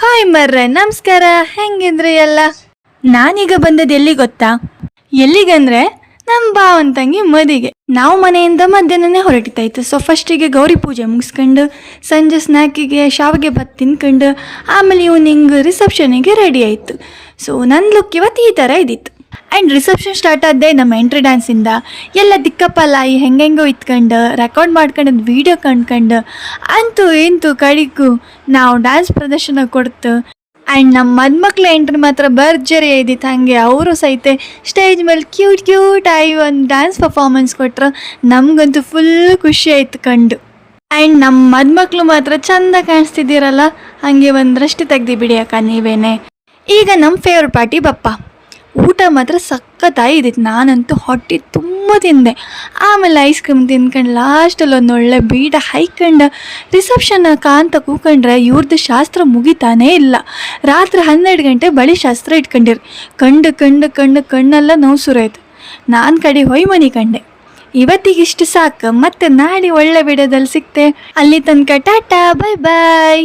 Hi ಮರ್ರೆ, ನಮಸ್ಕಾರ. ಹೆಂಗಿದ್ರಿ ಎಲ್ಲ? ನಾನೀಗ ಬಂದದ್ದು ಎಲ್ಲಿ ಗೊತ್ತಾ? ಎಲ್ಲಿಗಂದ್ರೆ ನಮ್ಮ ಭಾವನ ತಂಗಿ ಮದಿಗೆ. ನಾವು ಮನೆಯಿಂದ ಮಧ್ಯಾಹ್ನನೇ ಹೊರಟಿತ್ತಾಯ್ತು. ಸೊ ಫಸ್ಟಿಗೆ ಗೌರಿ ಪೂಜೆ ಮುಗಿಸ್ಕೊಂಡು ಸಂಜೆ ಸ್ನ್ಯಾಕಿಗೆ ಶಾವಿಗೆ ಬತ್ತು ತಿನ್ಕೊಂಡು ಆಮೇಲೆ ಈವ್ನಿಂಗ್ ರಿಸೆಪ್ಷನಿಗೆ ರೆಡಿ ಆಯಿತು. ಸೊ ನನ್ನ ಲುಕ್ ಇವತ್ತು ಈ ಥರ ಇದ್ದಿತ್ತು. ಆ್ಯಂಡ್ ರಿಸೆಪ್ಷನ್ ಸ್ಟಾರ್ಟ್ ಆದ್ದೆ ನಮ್ಮ ಎಂಟ್ರಿ ಡ್ಯಾನ್ಸಿಂದ. ಎಲ್ಲ ದಿಕ್ಕಪ್ಪಲಾಯಿ ಹೆಂಗೆಂಗೋ ಇತ್ಕೊಂಡು ರೆಕಾರ್ಡ್ ಮಾಡ್ಕೊಂಡು ವೀಡಿಯೋ ಕಂಡ್ಕೊಂಡು ಅಂತೂ ಇಂತೂ ಕಡಿಗೂ ನಾವು ಡ್ಯಾನ್ಸ್ ಪ್ರದರ್ಶನ ಕೊಡ್ತು. ಆ್ಯಂಡ್ ನಮ್ಮ ಮದುಮಕ್ಳು ಎಂಟ್ರಿ ಮಾತ್ರ ಭರ್ಜರಿ ಇದ್ದಿತ್ತು. ಹಾಗೆ ಅವರು ಸಹಿತ ಸ್ಟೇಜ್ ಮೇಲೆ ಕ್ಯೂಟ್ ಆಗಿ ಒಂದು ಡ್ಯಾನ್ಸ್ ಪರ್ಫಾರ್ಮೆನ್ಸ್ ಕೊಟ್ಟರು. ನಮಗಂತೂ ಫುಲ್ ಖುಷಿ ಆಯ್ತು ಕಂಡು. ಆ್ಯಂಡ್ ನಮ್ಮ ಮದುಮಕ್ಳು ಮಾತ್ರ ಚೆಂದ ಕಾಣಿಸ್ತಿದ್ದೀರಲ್ಲ, ಹಾಗೆ ಒಂದರಷ್ಟು ತೆಗ್ದು ಬಿಡಿ ಅಕ್ಕ ನೀವೇನೆ. ಈಗ ನಮ್ಮ ಫೇವ್ರೆಟ್ ಪಾರ್ಟಿ ಬಪ್ಪ. ಊಟ ಮಾತ್ರ ಸಖತ್ತಾಗಿ ಇದ್ದಿತ್ತು. ನಾನಂತೂ ಹೊಟ್ಟೆ ತುಂಬ ತಿಂದೆ. ಆಮೇಲೆ ಐಸ್ ಕ್ರೀಮ್ ತಿನ್ಕೊಂಡು ಲಾಸ್ಟಲ್ಲಿ ಒಂದು ಒಳ್ಳೆ ಬೀಡ ಹೈಕೊಂಡು ರಿಸೆಪ್ಷನ್ ಕಾಂತ ಕೂಕೊಂಡ್ರೆ ಇವ್ರದ್ದು ಶಾಸ್ತ್ರ ಮುಗಿತಾನೇ ಇಲ್ಲ. ರಾತ್ರಿ 12 ಗಂಟೆ ಬಳಿ ಶಾಸ್ತ್ರ ಇಟ್ಕೊಂಡಿರಿ. ಕಣ್ಣೆಲ್ಲ ನೋವು ಸುರಾಯ್ತು. ನಾನು ಕಡೆ ಹೊಯ್ ಮನೆ ಕಂಡೆ. ಇವತ್ತಿಗಿಷ್ಟು ಸಾಕು. ಮತ್ತೆ ನಾಳೆ ಒಳ್ಳೆ ವಿಡಿಯೋದಲ್ಲಿ ಸಿಗ್ತೆ. ಅಲ್ಲಿ ತನಕ ಟಾಟಾ, ಬಾಯ್ ಬಾಯ್.